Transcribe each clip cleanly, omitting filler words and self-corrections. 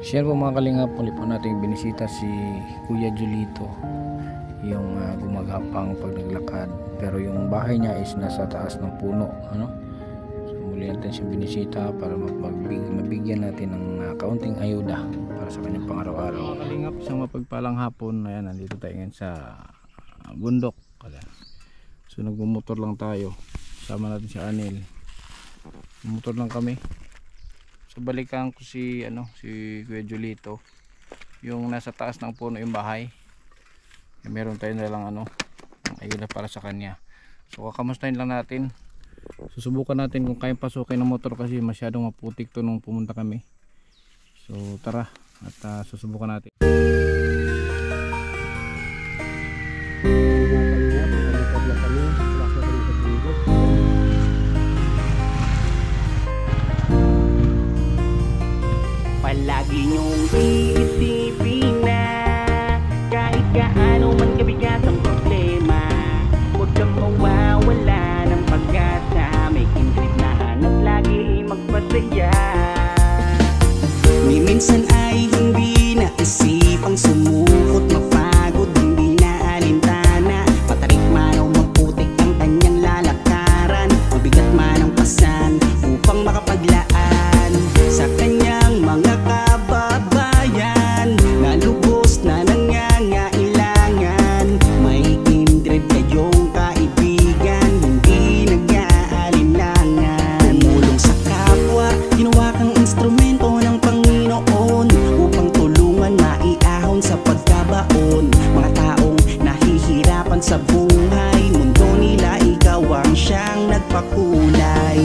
Share po mga kalingap, muli po natin binisita si Kuya Julito, yung gumagapang pag naglakad, pero yung bahay niya is nasa taas ng puno, ano? So muli natin siyang binisita para mabigyan natin ng kaunting ayuda para sa kanyang pang-araw-araw. Mga kalingap, isang mapagpalang hapon. Ayan, nandito tayo ngayon sa bundok. So nagmumotor lang tayo, sama natin si Anil, motor lang kami. So balikan ko si Kuya Julito, yung nasa taas ng puno yung bahay. Meron tayo na lang ayuda para sa kanya. So kakamustahin lang natin. Susubukan natin kung kayang pasukin ng motor kasi masyadong maputik to nung pumunta kami. So tara at susubukan natin. Palagi niyong iisipin na kahit gaano man kabigat ang problema, huwag kang mawawala ng pag-asa. May kindred na hanap lagi magpasaya. Ni minsan ay hindi naisipang sumukot, mapagod, hindi na alintana. Matarik man o maputik ang kanyang lalakaran, mabigat man ang pasan upang makapaglaan sa kanyang mga kababayan na lubos na nangangailangan. May kindred kayong kaibigan, hindi nag-aalinlangan. Tumulong sa kapwa, ginawa kang instrumento ng Panginoon upang tulungan maiahon sa pagkabaon. Mga taong nahihirapan sa buhay, mundo nila ikaw ang siyang nagpakulay.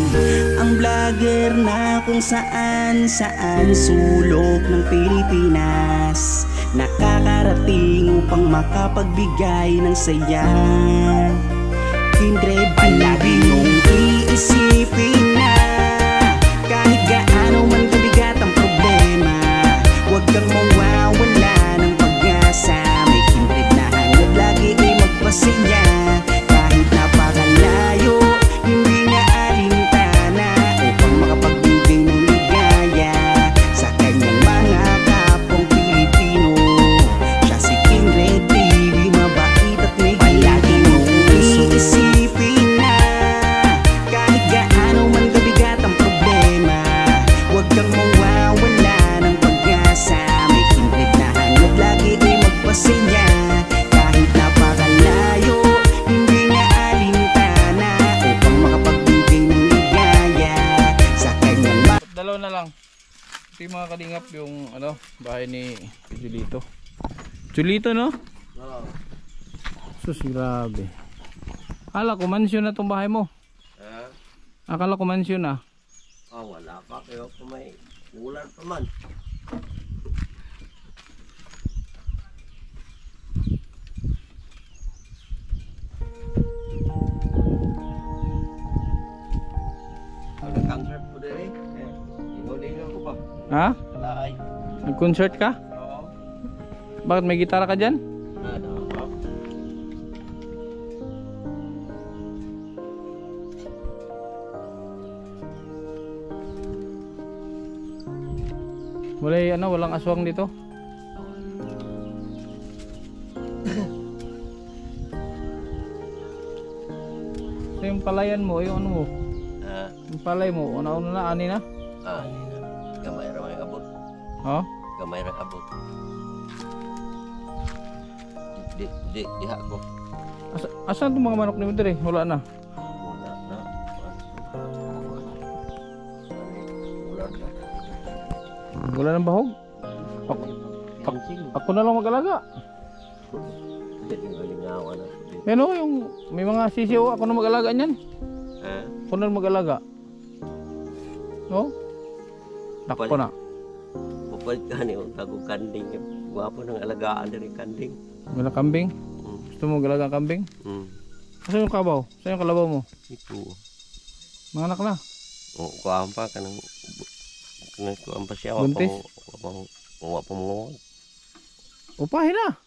Ang vlogger na kung saan sulok ng Pilipinas nakakarating upang makapagbigay ng saya. Kindred, palagi mong iisipin na kahit gaano man kabigat ang problema, huwag kang mawawala ng pag-asa. May kindred na hanap lagi ay magpasaya kahit napakalayo, hindi na alintana upang makapagbigay ng ligaya sa kanyang mga kapwang Pilipino. Siya si Kindred TV, mabait at may palagi mong iisipin na kahit gaano man kabigat ang problema, huwag kang mawawala ng pag-asa. May kindred na hanap lagi ay magpasaya kahit napakalayo, hindi na alintana upang makapagbigay ng ligaya sa kanyang mga. Dalawa na lang. Ito yung mga kalingap, yung bahay ni Julito. Julito, no? Oo. Sus, grabe. Akala ko mansyon na tong bahay mo. Akala ko mansyon na. Wala pa kayo kung may ulan pa man. Nag-concert po din eh. Inulingan ko pa. Ha? Ay. Nag-concert ka? Oo. Bakit may gitara ka dyan? Ano pa? Walang aswang dito? So yung palayan mo, yung ano mo? Yung palay mo, una-una na, ani na? Hindi na. Gamay ra may abot. Ha? Gamay ra abot. Diha ko. Asan itong mga manok ni Mr. eh? Wala na. Wala na. Wala na. Wala nang bahog? Ako na lang mag-alaga. Hindi malingawan na. Yan o, yung may mga sisiw, ako na mag-alaga niyan. Ako na mag-alaga. No? Nakpo na. Pupalit ka niyo, tago kanding. Guwapo ng alagaan din kanding. Wala kambing? Gusto mo mag-alaga ang kambing? Saan yung kabaw? Saan yung kalabaw mo? Ito. Mga anak na? Kuhaan pa ka ng... Kuhaan pa siya. Buntis? Wapa mo. Upahin na!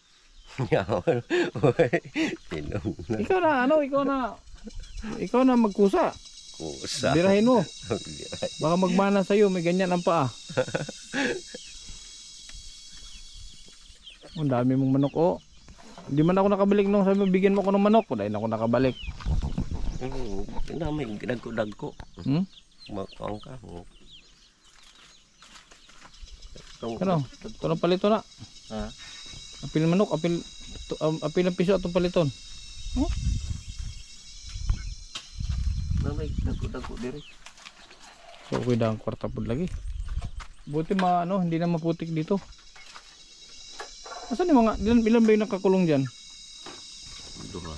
Ikaw na magkusa. Birahin mo. Baka magmana sa'yo, may ganyan ang paa. Ang dami mong manok oh. Hindi man ako nakabalik nung sabi mo bigyan mo ako ng manok. Dahil ako nakabalik. May dagko-dagko. Hmm? Makang ka. Ano? Ito ng palito na. Ha? Apil ng manok. Apil ng piso atong paliton. Oh? May dagko-dagko diri. So okay na ang kwarta po lagi. Buti hindi na maputik dito. Asan yung mga, ilan ba yung nakakulong dyan? Duha.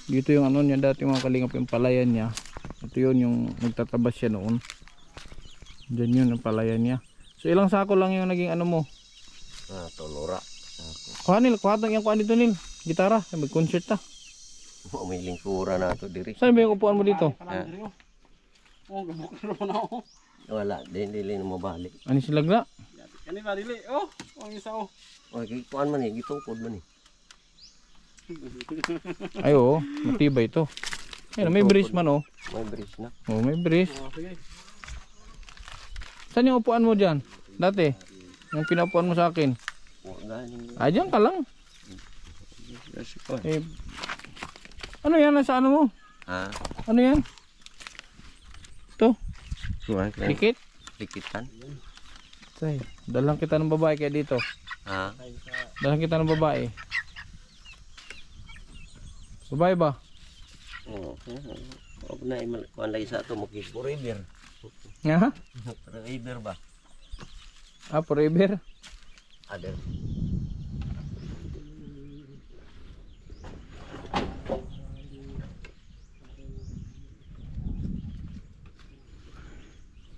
Dito yung niya dati mga kalingap yung palayan niya. Ito yun yung nagtatabas siya noon. Dyan yun ang palayan niya. So ilang sako lang yung naging mo? Tolora. Kuha tong yung kuha dito nil. Gitara, mag-concert ta. May lingkura na ito diri. Saan ba yung upuan mo dito? Wala, dili na mabalik. Ani silag na? Kanina dili. Oh, ang isa oh. Okay, kuan man gitungkod man Ay oo, matibay ito. Ayun, may brace man oh. May brace na. Oh, may brace. Oh, sige. Saan yung upuan mo dyan? Dati? Yung pinaupuan mo sa akin? Dyan ka lang. Eh, ano yan? Nasa ano mo? Ha? Ano yan? Ito? Likit? Dikit? Likitan. Say, dalang kita ng babae kaya dito. Ha? Dalang kita ng babae. Babae ba? Oo. Huwag na kuan lagi sa ito forever. Nga? Forever ba? Forever? Other.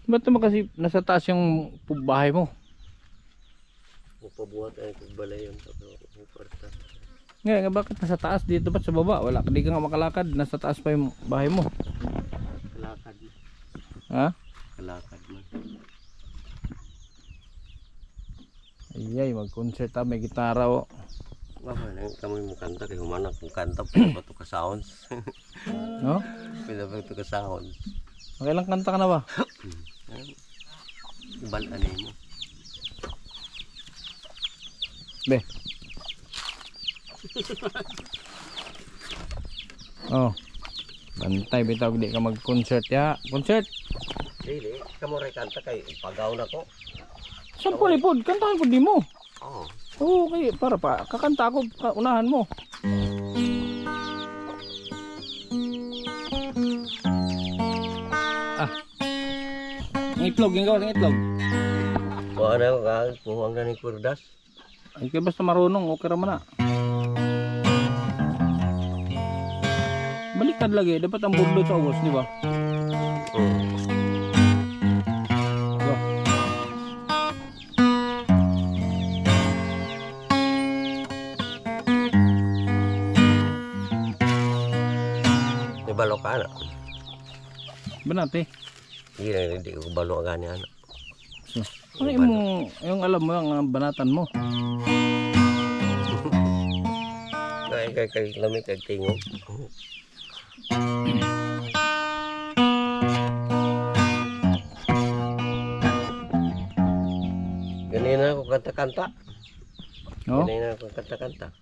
Ba't naman kasi nasa taas yung bahay mo? Pabuhat ay kugbalayon sa kwarta. Nga, bakit nasa taas dito ba't sa baba? Wala, hindi ka nga makalakad. Nasa taas pa yung bahay mo. Kalakad man. Ha? Kalakad man. Ayay, mag-concert ha. May gitara o. Baka nang kami mo kanta kay humanak kung kanta pa to ka sounds. No? Pila ba to ka sounds? Makailang kanta ka na ba? Ibalan mo. Be. Oh. Bantay bitaw di ka mag-concert ya. Concert. Dili, kamo ray kanta kay pagaw na ko. Saan po lipod? Kantahan ko di mo. Oo. Oo, okay. Para pa. Kakanta ako. Unahan mo. Ang itlog. Yung gawas ng itlog. Kuha na ka, kuha na ni kurdas. Ay, kaya basta marunong. Okay raman na. Baliktad lagi. Dapat ang budlo sa uwas, di ba? Diba? Ibalo ka na. Ba natin? Hindi ko balo ka gani ano. So, ano yung alam mo yung banatan mo? Kay lamig kay tingog. Ganina ako kanta-kanta. No? Ganina ako kanta-kanta.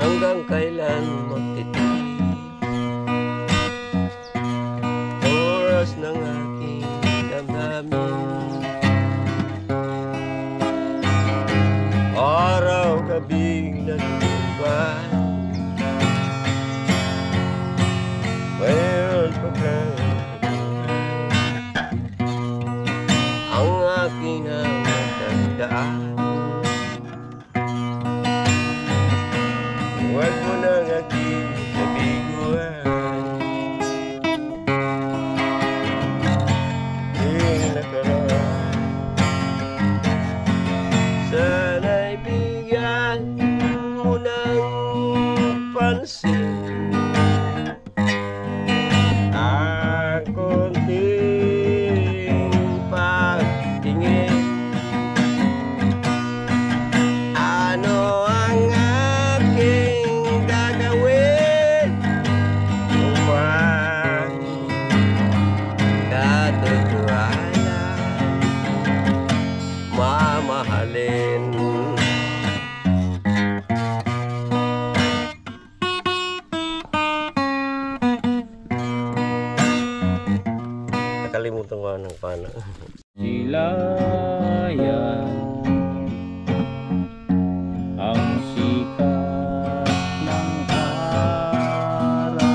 Hanggang kailan magtitiis oras ng aking damdamin, araw gabing naluluban, mayroon pa kang ang aking namatandaan. Huwag mo nang aking nabiguan, di nakaraan nakalimutan ko ng paano. Silayan ang sikat ng araw.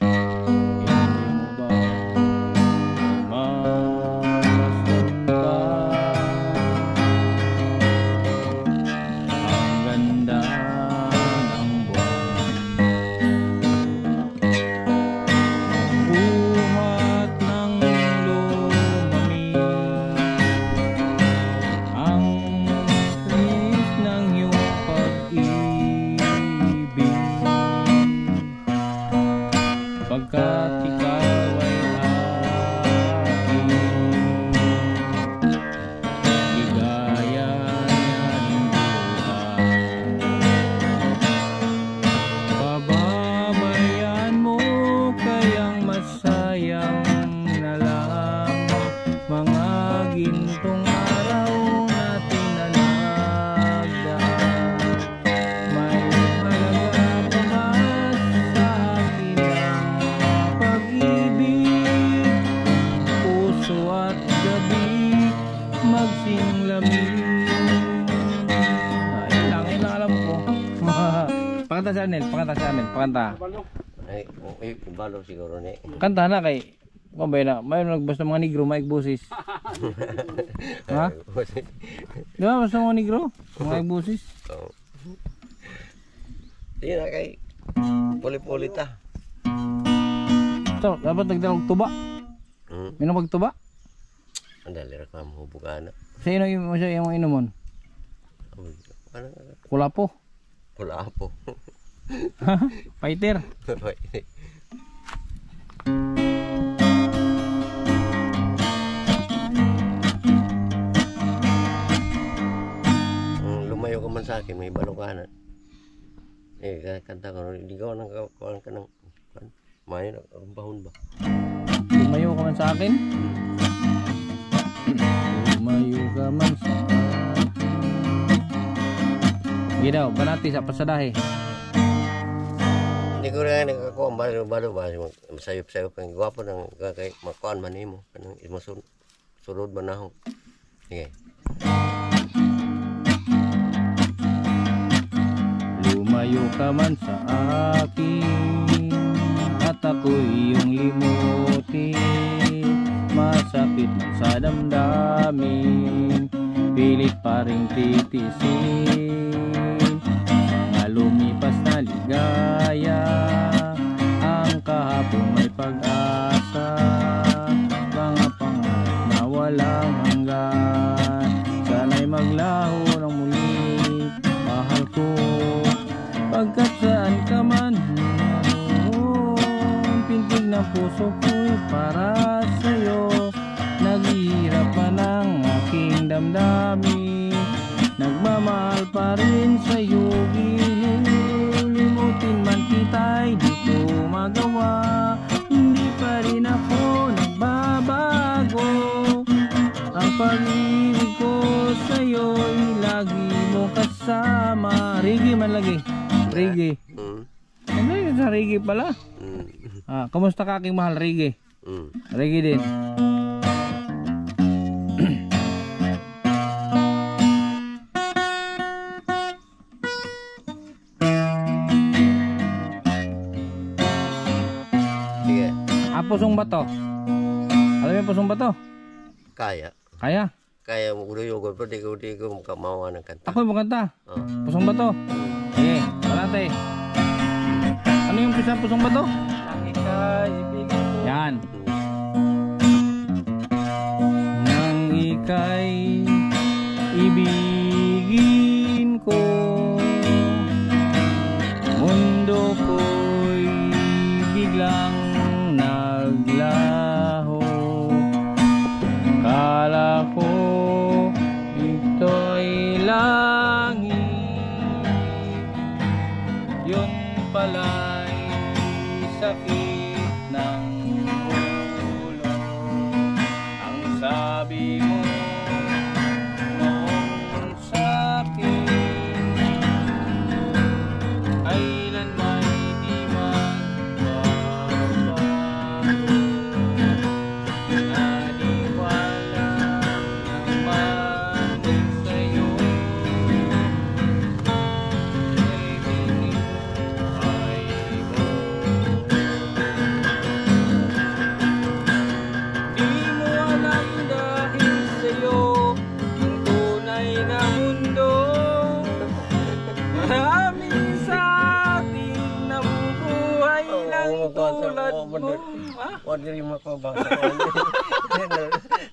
Hindi mo ba masdan pa ang ganda ng buwan? Buhat ng lumamig ang tiis ng iyong pag-ibig, pagkat ikaw ay aking ligaya ng buhay. Pababayan mo kayang masayang na lang mga gintong araw natin na nagdaan. May halaga pa ba sa akin ang pag-ibig? Puso at gabi magsinglamig. Ayun lang alam ko. Pakanta sa Anel, pakanta. Ay, balo siguro ni. Kanta na kay Kumbay na, may nagbasta mga negro, may busis. Ha? Di ba basta mga negro? Mga busis? Oo. Di na kay puli-puli ta. So, dapat nagdalag tuba. Minong magtuba? Ang dali ra ka mahubugan na. Sa ino mo siya yung inumon? Kulapo. Kulapo. Fighter. Lumayo ka man sa akin, may balukanan. Kanta ko, hindi ka nang kakuhan ka ng mayo na bahon ba? Lumayo ka man sa akin? Lumayo ka man sa akin. Ginaw, banati sa pasadahe. Hindi ko rin nakakuha, balo ba? Masayop-sayop kang gwapo ng makuhaan man mo. Kanang masunod man ako. Sige. Lumayo ka man sa akin at ako'y iyong limutin. Masakit man sa damdamin, pilit pa ring titisin. Mga lumipas na ligaya, ang kahapon may pag-asa. Mga pangarap na walang hanggan, sana'y maglaho ng muli, mahal ko. Pagkat saan ka man naroon, pintig ng puso ko'y para sa'yo. Naghihirap man ang aking damdamin, nagmamahal pa rin sa'yo. Limutin man kita'y di ko magawa, hindi pa rin ako nagbabago. Ang pag-ibig ko sa'yo'y lagi mo kasama. Reggae man lagi. Reggae. Ano yun sa reggae pala? Kamusta ka aking mahal? Reggae. Reggae din. Sige. Pusong bato. Alam mo yung pusong bato? Kaya. Kaya? Kaya mo ulo-yugon pero di ko makamawa ng kanta. Ako yung magkanta. Pusong bato. Sige, parate. Ano yung pusong bato? Yan. Nang ika'y ibigin ko, mundo ko'y biglang naglaho. Kala ko ito'y langit, yun pala'y sakit ng ulo. Ang sabi mo noong sa'kin ay lanmay di magbabago. Huwag rin makabasa.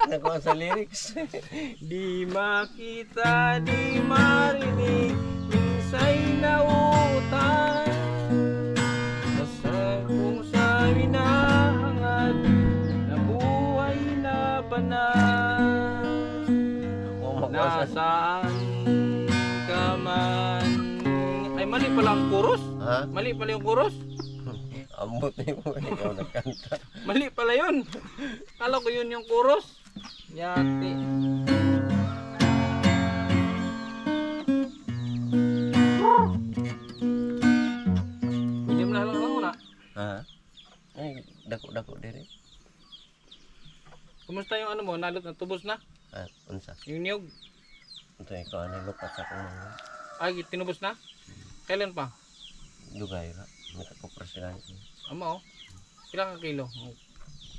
Nakuha sa lyrics. Di makita, di marinig, minsa'y nautan. Basta kung sa hinahangad, na buhay na banal. Nasaan ka man. Ay, mali pala ang chorus. Ha? Mali pala yung chorus. Ambot na mo. Ikaw nagkanta. Mali pala yun. Kala ko yun yung chorus. Yati. Pwede mo na lang muna. Ha? Ay, dako-dako diri. Kumusta yung ano mo? Nalot na tubos na? Ah, unsa? Yung niyog? Ito ikaw ano lupat sa kung mga Ay, tinubos na? Kailan pa? dugay ra. Nakakopra sila. Ama oh. Kailan ka kilo?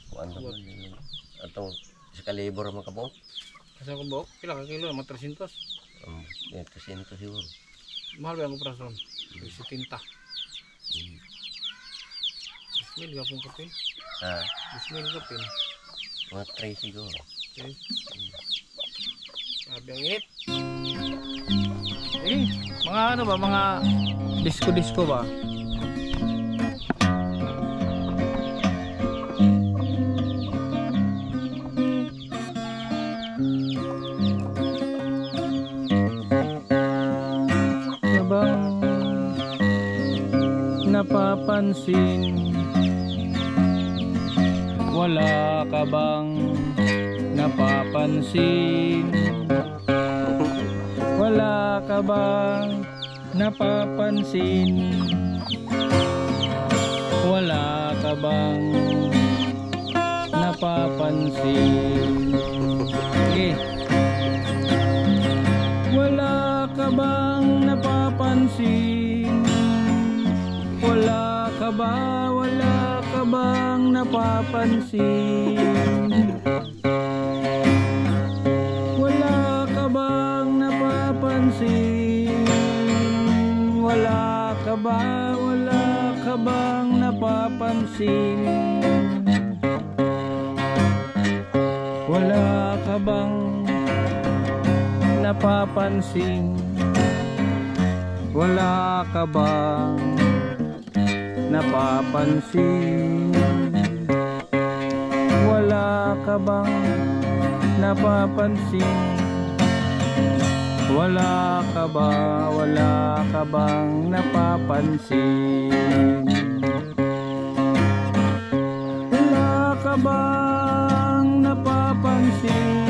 Kuan naman yun. Atong sa kalibor man kabok. Kasi ako buhok? Kailan ka kilo? Mga 300. Yan 300 siguro. Mahal ba ang operasyon? 70. Bismil ka pong kapin. Ha? Bismil kapin. Mga 3 siguro. Okay. Sabi ang init. Eh, mga ano ba? Mga disco-disco ba? Habang napapansin, wala ka bang napapansin? Wala ka bang napapansin? Wala ka bang napapansin? Okay. Wala ka bang napapansin? Wala ka bang napapansin? Wala ka bang napapansin? Wala ka bang napapansin? Wala ka bang napapansin? Wala ka bang napapansin? Wala ka bang napapansin? Wala ka bang napapansin? Wala ka bang napapansin?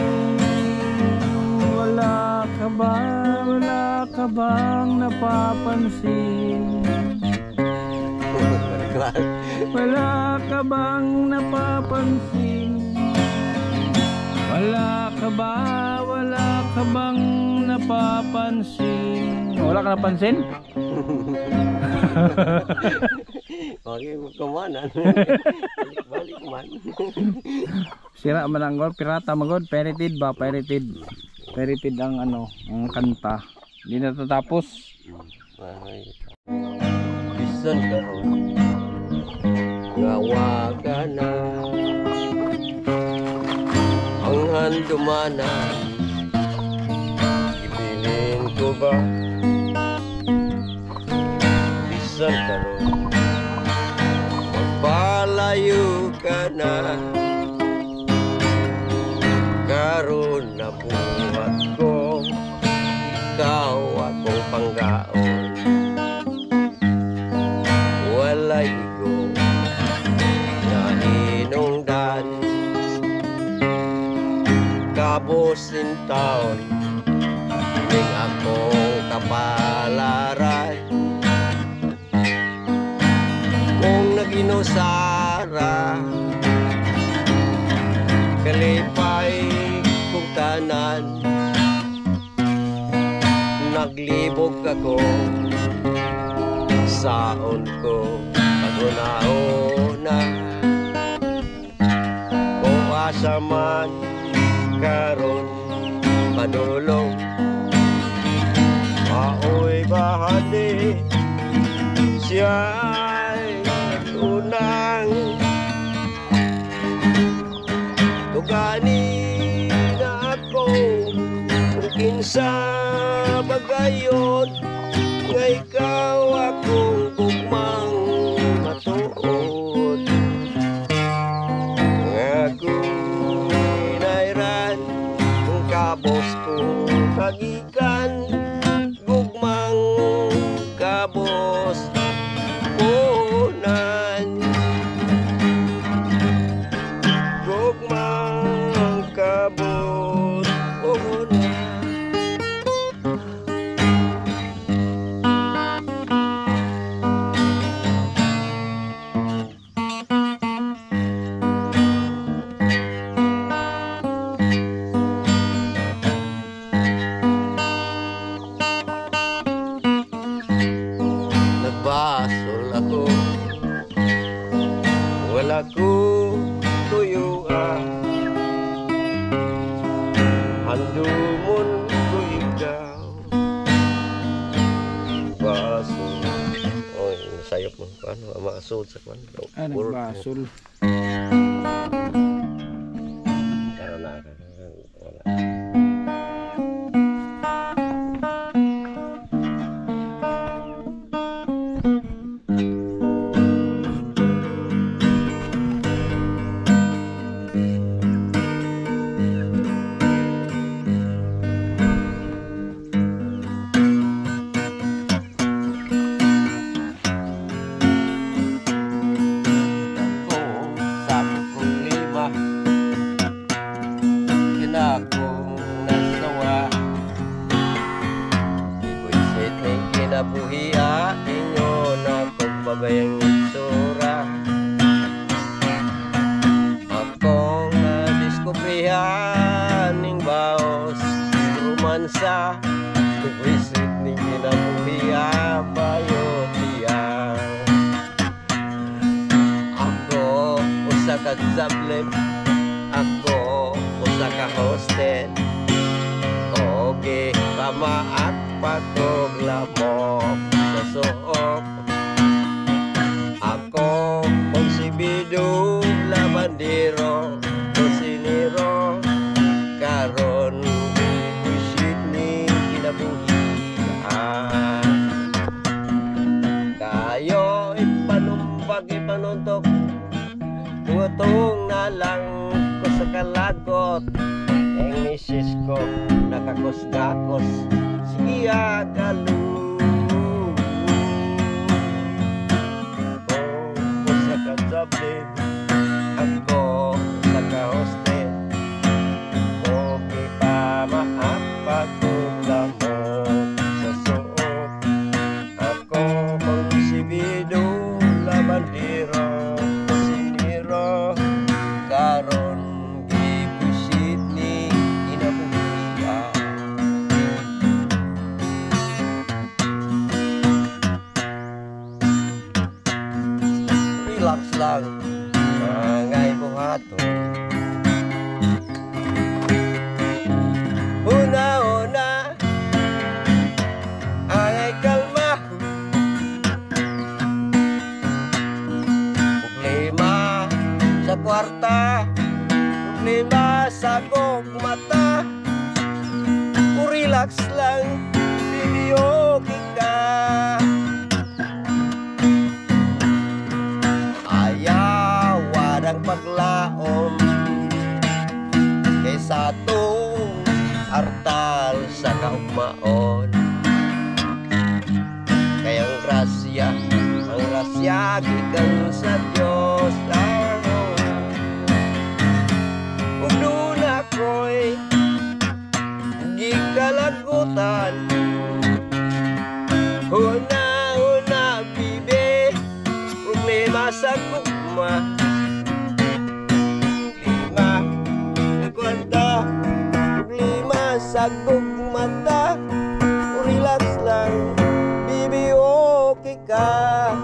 Wala ka bang napapansin? Wala ka bang napapansin? Wala ka bang napapansin? Wala ka napansin? Okay, kumanan. Balik man. Sira man ang gol, pirata magod, pirated ba? Pirated. Pirated ang ano, ang kanta. Hindi natatapos. Ay. Bisan ka ron. Ngawa ka na. Ang handumanan. Ibilin ko ba? Bisan ka ron. Magpalayo ka na. Karon na buhat ko, ikaw akong panggaon. Walay ko na hinungdan, kabusin taon, ning akong kapalaran. Kung naginusara, kalipay kong tanan, naglibog ako, saon ko pag-una-una. Kung asa man karon padulong, maoy bahadi siya'y unang sa bagayon nga ikaw akong gugmang matuod nga akong inayran kung kabos ko kagikan gugmang kabos punan gugmang kabos punan. Nagbasol ako, wala ko tuyuan, handumon ko ikaw. Basol, oy, sayop mo, paano, maasod sa kwan. Nagbasol. Pero na, wala. Buhiya inyo na pagbabayang itsura akong nadiskubrihan ning baos romansa kuwisit ning kinabuhiya bayotiya ako usa ka zablem ako usa ka hosted oge pamaat pagkoglamok sa suok ako konsibido labandero kosinero karon ibusit ni kinabuhian kayo ipanumpag ipanuntok tungutong na lang ko sa kalagot ang misis ko nakakos-gakos siya galu ko sa kazabe ako sa kahoste ko kipamaapag mo sa suot ako konsibido labandero siniro karon gibusit ni inabuhian. Relax lang mga ibuhato una-una ay kalma problema sa kwarta problema sa gugmata relax lang bibiyogi ka ang paglaom kaysa itong artal sa kaugmaon kayang grasya ang grasya gikan sa Diyos ug doon ako'y gikalagutan huna bibe problema sa gugma sa gugmata relax lang bibi okay ka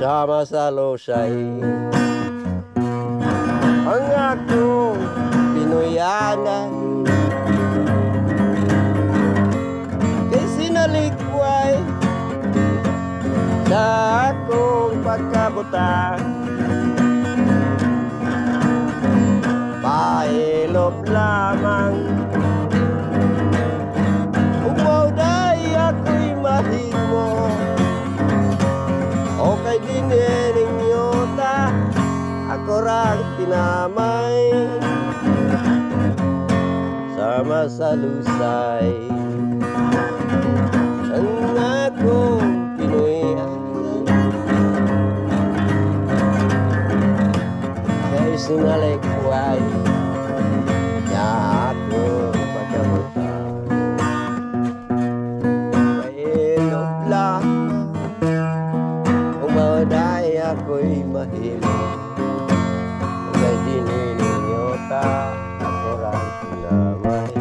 sama sa losay ang akong pinuyanan. Kay sinalikway sa akong pagkabuta, pailop lamang umaw day ako'y mahimo. Okay din ninyo ta, ako rang tinamay sama sa lusay. Ang akong pinuyanan kay sinalikway ya akong pagkabuta, pailog lang umaw day ako'y mahilo. Kay dininyo ta, ako rang tinamay.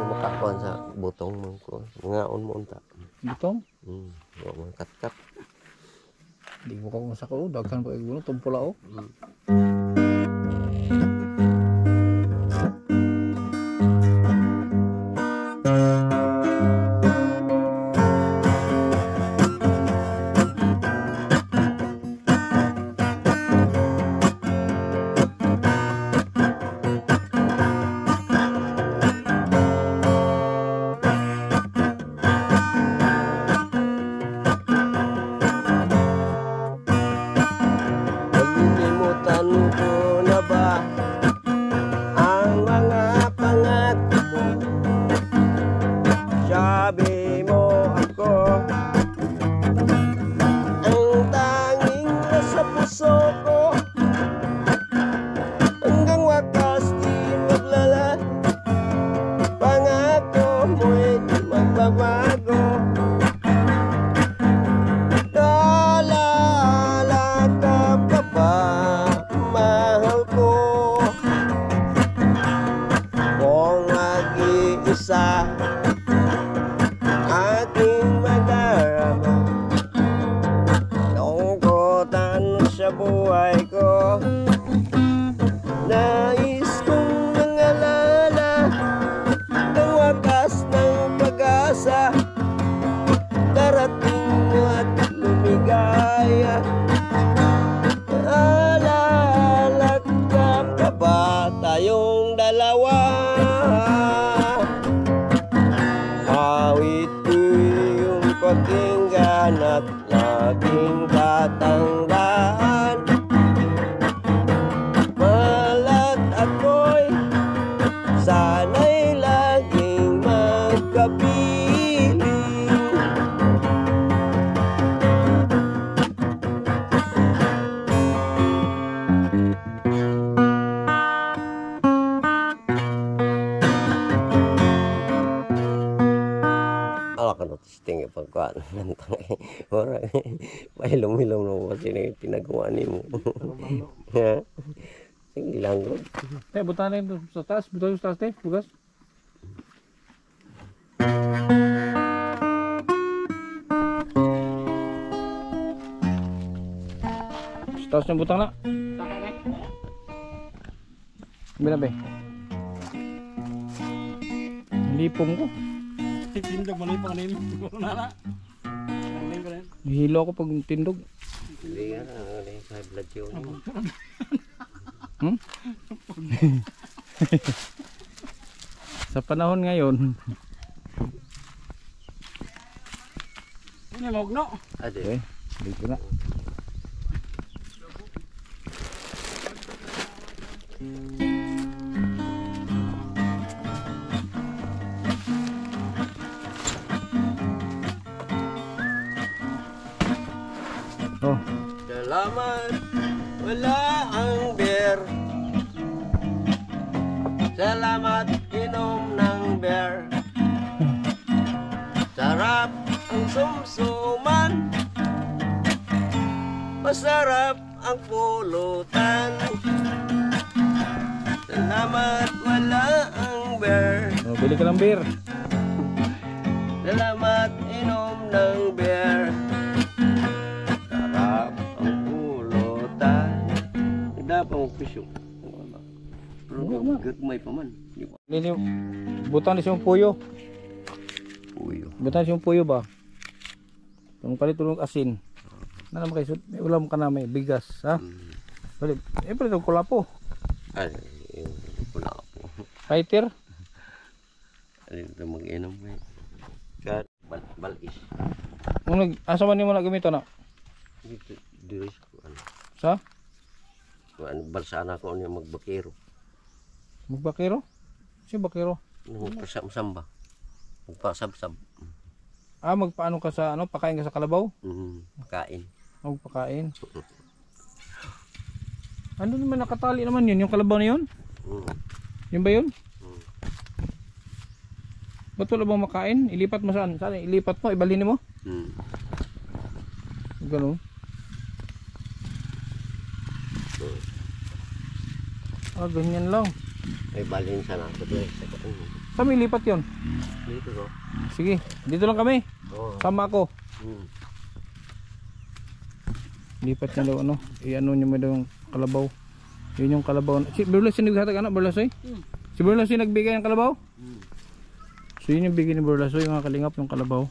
Makakuan sa butong mo ko, ngaon mo unta. Butong? Wa man kat-kat. Di mo ka kung sa ko, daghan pa igulo, tumpula o. Nalimutan ko na ba ang mga pangako mo? Sabi mo ako ang tanging nasa puso ko, hanggang wakas di maglalat. Pangako mo'y di magbabago. Naalala ka pa ba, mahal ko, kung mag-iisa aking madarama, lungkotan sa buhay ko. Nais kong mangalala ang wakas ng pag-asa, darating at lumigaya. Naalala ka pa ba tayong dalawa? Awit ko yung pakinggan at laging tatandaan. Malat ako'y sana'y laging magkapiling. Ala ka no, testing yung pagkuhan. Orang, mahilom-hilom na mo kasi na pinagawa ni mo. Ha? Sige lang ko. Butan na yun sa taas, butan yung sa taas, bugas. Sa taas yung butang na. Binabe. Lipong ko. Tindog malipang nila. Siguro na na. Hilo ako pag tindog. Hindi nga na, high blood yun. Hmm? Sa panahon ngayon, Ini mogno. Ade. okay, dito na. Oh, Salamat, wala ang beer. Salamat, inom ng beer. Sarap ang sumsuman, masarap ang pulutan. Salamat, wala ang beer. oh bili ka ng beer. Salamat, inom ng beer. Sarap ang pulutan. negosyo. Wala. Pero gagmay pa man. Di ba? Lini, butang di siyang puyo. Uyo. Butang siyang puyo ba? Kung palit tulong asin. Na naman kayo, may ulam ka na, may bigas, ha? Palit, palit yung kulapo. Ay, yung pula po. Fighter. Ano ito mag-inom mo eh. Kat, balis. Asa man mo na gamito na? Dito, dito ko ano. Sa? Ano, balsana ko ano yung magbakero. Magbakiro? Si bakiro? Magpasamba. Magpasabsab. Magpaano ka sa ano? Pakain ka sa kalabaw? Kain. Magpakain. Ano naman nakatali naman yun? Yung kalabaw na yun? Yun ba yun? Ba't wala bang makain? Ilipat mo saan? Saan? Ilipat mo? Ibalhin mo? Ganun. Ganyan lang. May balhin sana ako doon. Saan mo ilipat yun? Dito ko. Sige, dito lang kami. Oo. Sama ako. Lipat niya daw ano. I-ano niya mo daw yung kalabaw. Yun yung kalabaw. Si Burlas yung naghatag anak, Burlasoy? Si Burlas yung nagbigay ng kalabaw? So yun yung bigay ni Burlasoy, yung mga kalingap, yung kalabaw.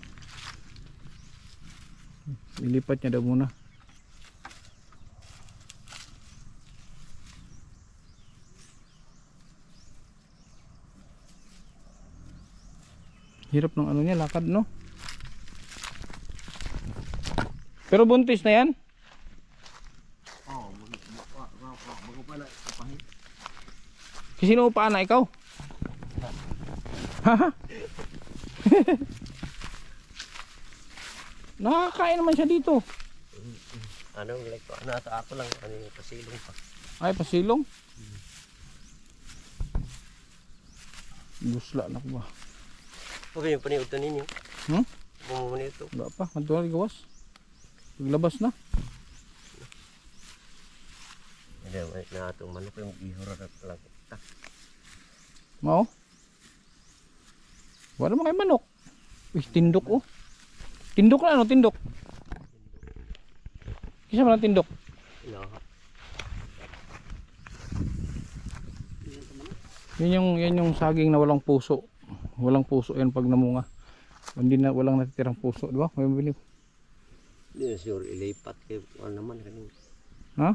Ilipat niya daw muna. Hirap ng ano niya, lakad no? Pero buntis na yan? Kasi sino upaan na ikaw? Haha. Nakakain naman siya dito. Ano, like, ano ako lang, ano yung pasilong pa. Ay, pasilong. Busla na ko ba? Okay, yung paniutan ninyo. Bumumuni ito. Wala pa, madulang gawas. Paglabas na. Hindi, na itong manok yung ihura na talaga. Mao? Wala naman kayo manok. Uy, tindok oh. Tindok na ano, tindok? Kisa man ang tindok? No. Yan yung saging na walang puso. Walang puso yan pag namunga. Hindi na walang natitirang puso, di ba? May mabili. Hindi na sure ilipat kayo. Wala naman kanina. Ha?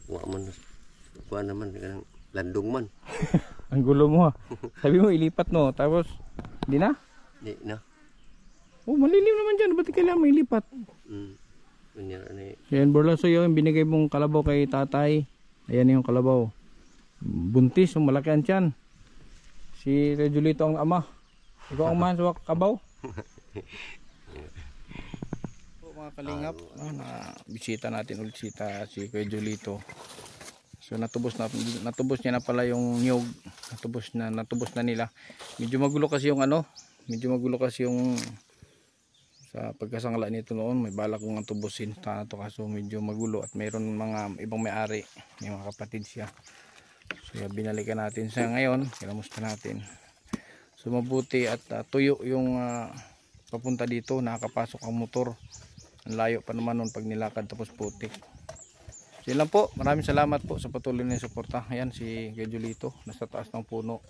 Wala naman kanang landong man. Ang gulo mo ha. Sabi mo ilipat no, tapos hindi na? Hindi na. Oh, malilim naman dyan. Ba't kailangan may ilipat? Ganyan ano eh. Yan, Borlaso yung binigay mong kalabaw kay tatay. Ayan yung kalabaw. Buntis, malaki ang tiyan. Si Julito ang ama. Ikaw ang man sa kabaw. Mga kalingap, na bisita natin ulit si Kuya Julito. So natubos niya na pala yung niyog. Natubos na nila. Medyo magulo kasi yung sa pagkasangla nito noon. May balak kong tubusin to kaso medyo magulo at mayroon mga ibang may-ari, may mga kapatid siya. So binalikan natin siya ngayon, kinamusta natin. So mabuti at tuyo yung papunta dito, nakakapasok ang motor. Ang layo pa naman noon pag nilakad tapos putik. So yun lang po, maraming salamat po sa patuloy na suporta. Ayan si Kuya Julito, nasa taas ng puno.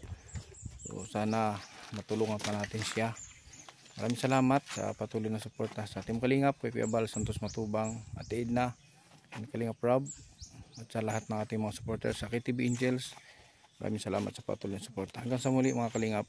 So sana matulungan pa natin siya. Maraming salamat sa patuloy na suporta sa Team Kalingap, kay Kuya Bal Santos Matubang, Ate Edna, and Kalingap Rob, at sa lahat ng ating mga supporters sa KTV Angels. Maraming salamat sa patuloy na suporta. Hanggang sa muli mga Kalingap.